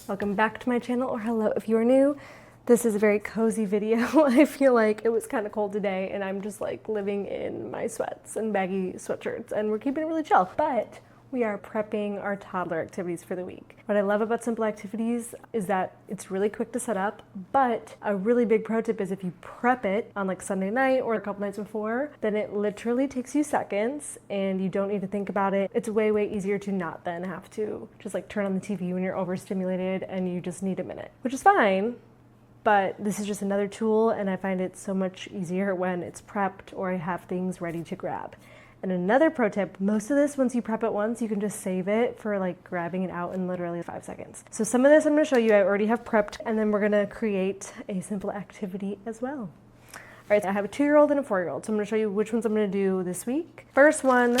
Welcome back to my channel, or hello if you are new. This is a very cozy video. I feel like it was kind of cold today and I'm just like living in my sweats and baggy sweatshirts and we're keeping it really chill, but we are prepping our toddler activities for the week. What I love about simple activities is that it's really quick to set up, but a really big pro tip is if you prep it on like Sunday night or a couple nights before, then it literally takes you seconds and you don't need to think about it. It's way easier to not then have to just like turn on the TV when you're overstimulated and you just need a minute, which is fine. But this is just another tool and I find it so much easier when it's prepped or I have things ready to grab. And another pro tip, most of this, once you prep it once, you can just save it for like grabbing it out in literally 5 seconds. So some of this I'm gonna show you, I already have prepped, and then we're gonna create a simple activity as well. All right, I have a 2-year-old and a 4-year-old, so I'm gonna show you which ones I'm gonna do this week. First one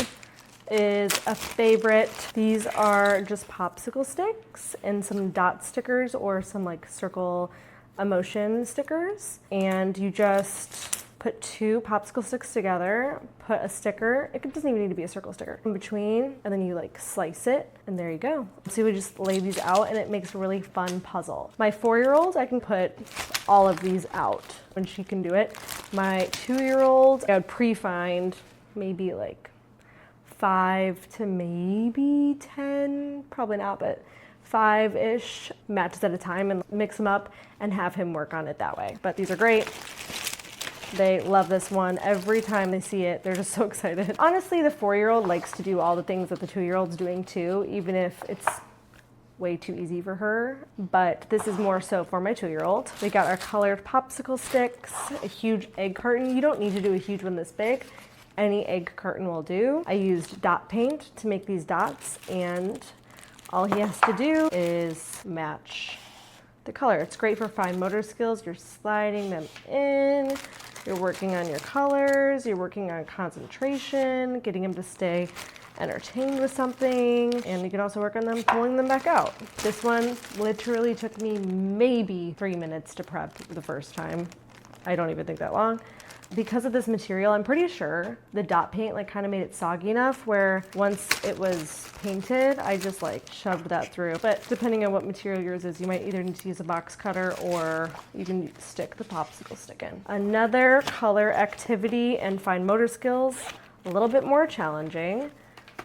is a favorite. These are just popsicle sticks and some dot stickers or some like circle emotion stickers. And you just put 2 popsicle sticks together, put a sticker, it doesn't even need to be a circle sticker, in between, and then you like slice it, and there you go. So we just lay these out and it makes a really fun puzzle. My 4-year-old, I can put all of these out when she can do it. My 2-year-old, I would pre-find maybe like 5 to maybe 10, probably not, but 5-ish matches at a time and mix them up and have him work on it that way. But these are great. They love this one. Every time they see it, they're just so excited. Honestly, the 4-year-old likes to do all the things that the 2-year-old's doing too, even if it's way too easy for her. But this is more so for my 2-year-old. We got our colored popsicle sticks, a huge egg carton. You don't need to do a huge one this big. Any egg carton will do. I used dot paint to make these dots, and all he has to do is match the color. It's great for fine motor skills. You're sliding them in, you're working on your colors, you're working on concentration, getting him to stay entertained with something, and you can also work on them pulling them back out. This one literally took me maybe 3 minutes to prep the first time. I don't even think that long. Because of this material, I'm pretty sure the dot paint like kind of made it soggy enough where once it was painted, I just like shoved that through. But depending on what material yours is, you might either need to use a box cutter or you can stick the popsicle stick in. Another color activity and fine motor skills, a little bit more challenging.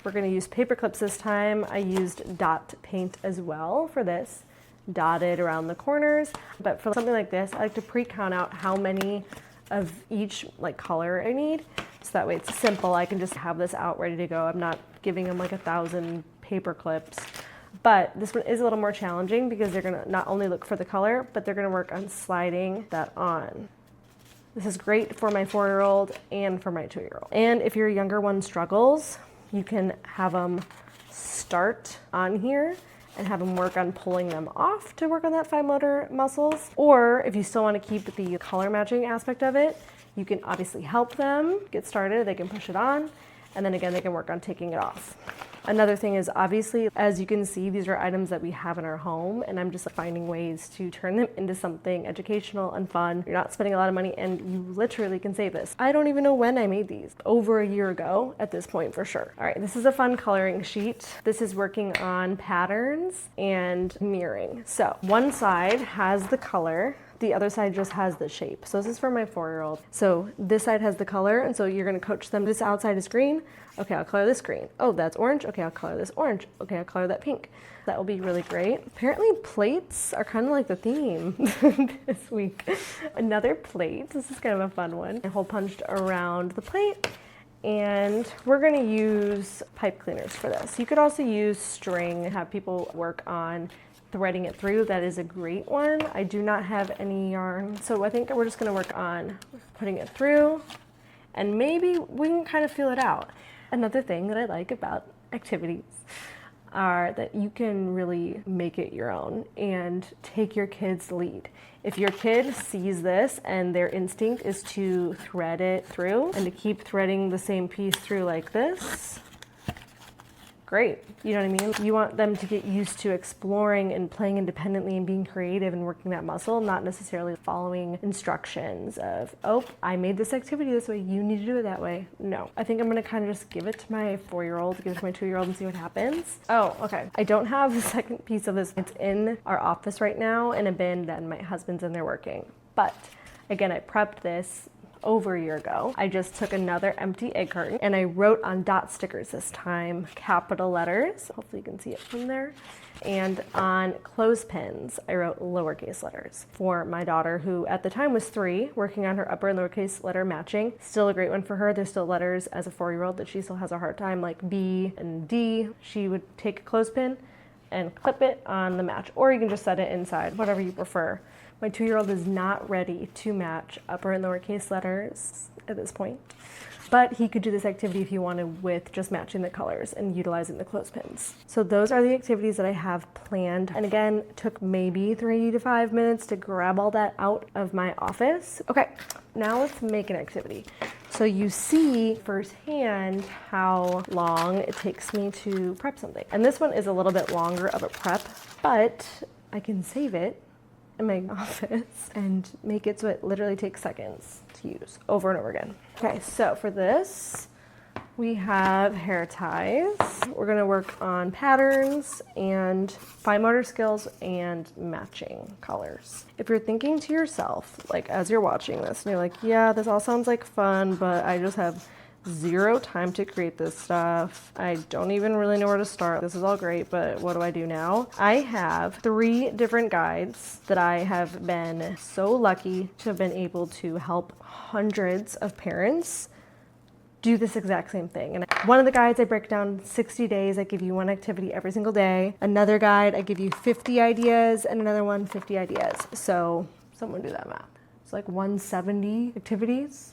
We're going to use paper clips this time. I used dot paint as well for this, dotted around the corners. But for something like this, I like to pre-count out how many of each like color I need, so that way it's simple. I can just have this out ready to go. I'm not giving them like 1,000 paper clips. But this one is a little more challenging because they're gonna not only look for the color, but they're gonna work on sliding that on. This is great for my 4-year-old and for my 2-year-old. And if your younger one struggles, you can have them start on here and have them work on pulling them off to work on that fine motor muscles. Or if you still want to keep the color matching aspect of it, you can obviously help them get started. They can push it on, and then again, they can work on taking it off. Another thing is obviously, as you can see, these are items that we have in our home, and I'm just finding ways to turn them into something educational and fun. You're not spending a lot of money, and you literally can save this. I don't even know when I made these. Over a year ago at this point for sure. All right, this is a fun coloring sheet. This is working on patterns and mirroring. So one side has the color, the other side just has the shape. So this is for my 4-year-old. So this side has the color, and so you're gonna coach them. This outside is green. Okay, I'll color this green. Oh, that's orange. Okay, I'll color this orange. Okay, I'll color that pink. That will be really great. Apparently plates are kind of like the theme this week. Another plate. This is kind of a fun one. A hole punched around the plate. And we're gonna use pipe cleaners for this. You could also use string, have people work on threading it through. That is a great one. I do not have any yarn, so I think we're just gonna work on putting it through, and maybe we can kind of feel it out. Another thing that I like about activities are that you can really make it your own and take your kid's lead. If your kid sees this and their instinct is to thread it through and to keep threading the same piece through like this, great. You know what I mean? You want them to get used to exploring and playing independently and being creative and working that muscle, not necessarily following instructions of, oh, I made this activity this way, you need to do it that way. No. I think I'm gonna kind of just give it to my 4-year-old, give it to my 2-year-old and see what happens. Oh, okay. I don't have the second piece of this. It's in our office right now in a bin that my husband's in there working. But again, I prepped this over a year ago. I just took another empty egg carton and I wrote on dot stickers this time, capital letters. Hopefully you can see it from there. And on clothespins, I wrote lowercase letters for my daughter, who at the time was 3, working on her upper and lowercase letter matching. Still a great one for her. There's still letters as a 4-year-old that she still has a hard time, like B and D. She would take a clothespin and clip it on the match, or you can just set it inside, whatever you prefer. My 2-year-old is not ready to match upper and lowercase letters at this point, but he could do this activity if he wanted with just matching the colors and utilizing the clothespins. So those are the activities that I have planned. And again, it took maybe 3 to 5 minutes to grab all that out of my office. Okay, now let's make an activity. So you see firsthand how long it takes me to prep something. And this one is a little bit longer of a prep, but I can save it in my office and make it so it literally takes seconds to use over and over again. Okay, so for this, we have hair ties. We're gonna work on patterns and fine motor skills and matching colors. If you're thinking to yourself, like as you're watching this, and you're like, yeah, this all sounds like fun, but I just have 0 time to create this stuff. I don't even really know where to start. This is all great, but what do I do now? I have 3 different guides that I have been so lucky to have been able to help hundreds of parents do this exact same thing. And one of the guides, I break down 60 days. I give you 1 activity every single day. Another guide, I give you 50 ideas, and another one, 50 ideas. So someone do that math. It's like 170 activities,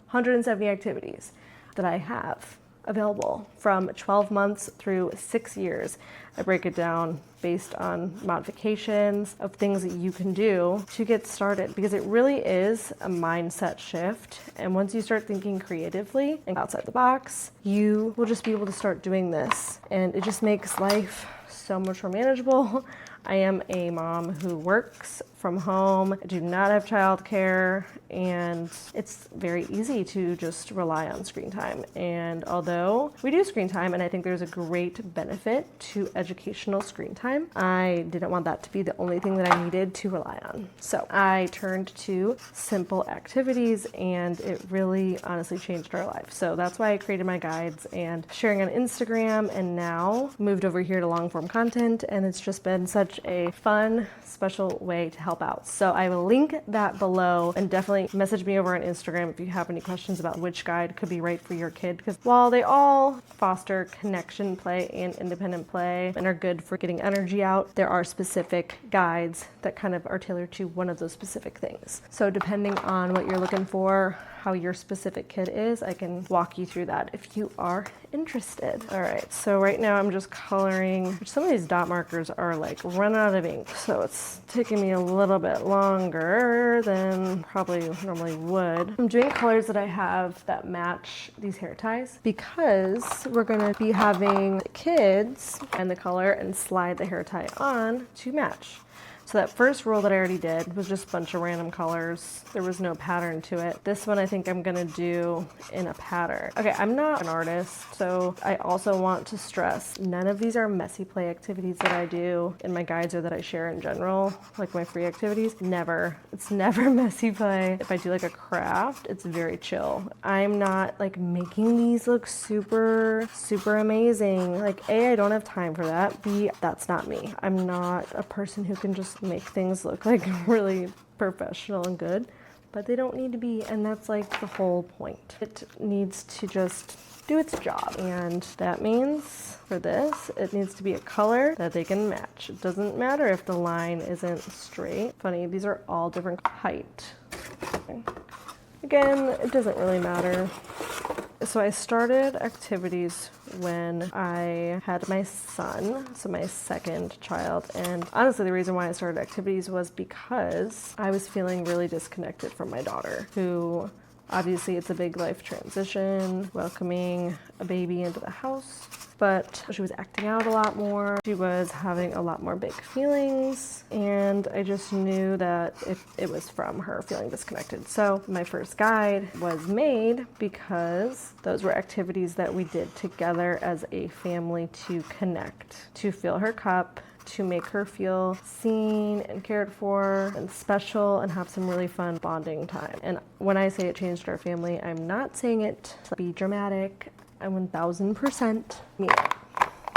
170 activities that I have available from 12 months through 6 years. I break it down based on modifications of things that you can do to get started, because it really is a mindset shift. And once you start thinking creatively and outside the box, you will just be able to start doing this. And it just makes life so much more manageable. I am a mom who works from home. I do not have childcare, and it's very easy to just rely on screen time. And although we do screen time, and I think there's a great benefit to educational screen time, I didn't want that to be the only thing that I needed to rely on. So I turned to simple activities, and it really honestly changed our life. So that's why I created my guides and sharing on Instagram, and now moved over here to long form content, and it's just been such a fun, special way to help out. So I will link that below, and definitely message me over on Instagram if you have any questions about which guide could be right for your kid, because while they all foster connection play and independent play and are good for getting energy out, there are specific guides that kind of are tailored to one of those specific things. So depending on what you're looking for, how your specific kid is, I can walk you through that if you are interested. All right, so right now I'm just coloring. Some of these dot markers are like running out of ink, so it's taking me a little bit longer than probably normally would. I'm doing colors that I have that match these hair ties, because we're gonna be having kids and the color and slide the hair tie on to match. So that first roll that I already did was just a bunch of random colors. There was no pattern to it. This one I think I'm gonna do in a pattern. Okay, I'm not an artist, so I also want to stress none of these are messy play activities that I do in my guides or that I share in general, like my free activities. Never. It's never messy play. If I do like a craft, it's very chill. I'm not like making these look super amazing. Like A, I don't have time for that. B, that's not me. I'm not a person who can just make things look like really professional and good, but they don't need to be, and that's like the whole point. It needs to just do its job, and that means for this, it needs to be a color that they can match. It doesn't matter if the line isn't straight. Funny, these are all different height. Again, it doesn't really matter. So I started activities when I had my son, so my second child, and honestly the reason why I started activities was because I was feeling really disconnected from my daughter, who Obviously, it's a big life transition, welcoming a baby into the house, but she was acting out a lot more. She was having a lot more big feelings, and I just knew that it was from her feeling disconnected. So my first guide was made because those were activities that we did together as a family to connect, to fill her cup, to make her feel seen and cared for and special and have some really fun bonding time. And when I say it changed our family, I'm not saying it to be dramatic. I 1000% mean it.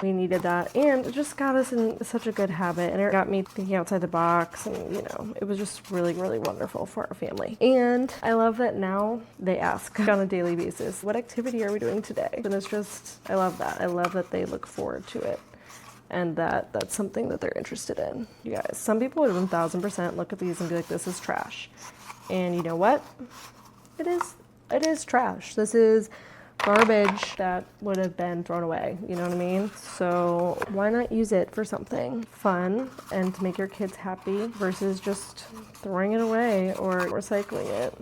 We needed that, and it just got us in such a good habit, and it got me thinking outside the box, and it was just really, really wonderful for our family. And I love that now they ask on a daily basis, what activity are we doing today? And it's just, I love that. I love that they look forward to it, and that's something that they're interested in. You guys, some people would 1000% look at these and be like, this is trash. And you know what? It is trash. This is garbage that would have been thrown away, you know what I mean? So why not use it for something fun and to make your kids happy versus just throwing it away or recycling it?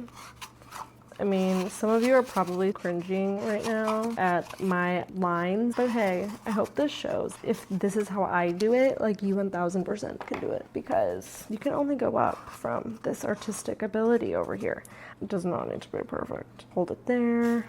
I mean, some of you are probably cringing right now at my lines, but hey, I hope this shows. If this is how I do it, like you 1000% can do it, because you can only go up from this artistic ability over here. It does not need to be perfect. Hold it there.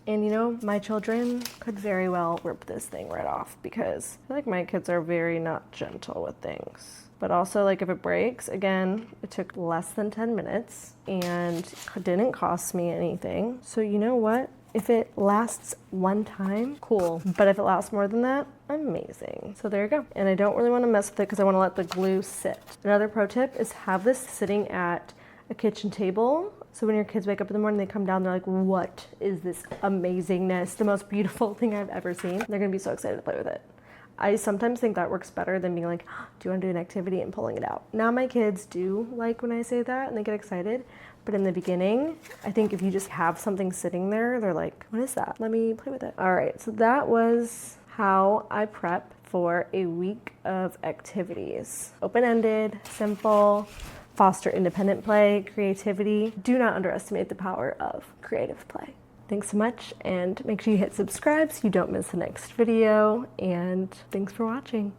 And my children could very well rip this thing right off, because I feel like my kids are very not gentle with things. But also, like, if it breaks, again, it took less than 10 minutes and it didn't cost me anything. So you know what? If it lasts one time, cool. But if it lasts more than that, amazing. So there you go. And I don't really want to mess with it because I want to let the glue sit. Another pro tip is have this sitting at a kitchen table. So when your kids wake up in the morning, they come down, they're like, what is this amazingness? The most beautiful thing I've ever seen. They're going to be so excited to play with it. I sometimes think that works better than being like, do you want to do an activity and pulling it out? Now my kids do like when I say that and they get excited. But in the beginning, I think if you just have something sitting there, they're like, what is that? Let me play with it. All right, so that was how I prep for a week of activities. Open-ended, simple, foster independent play, creativity. Do not underestimate the power of creative play. Thanks so much, and make sure you hit subscribe so you don't miss the next video, and thanks for watching.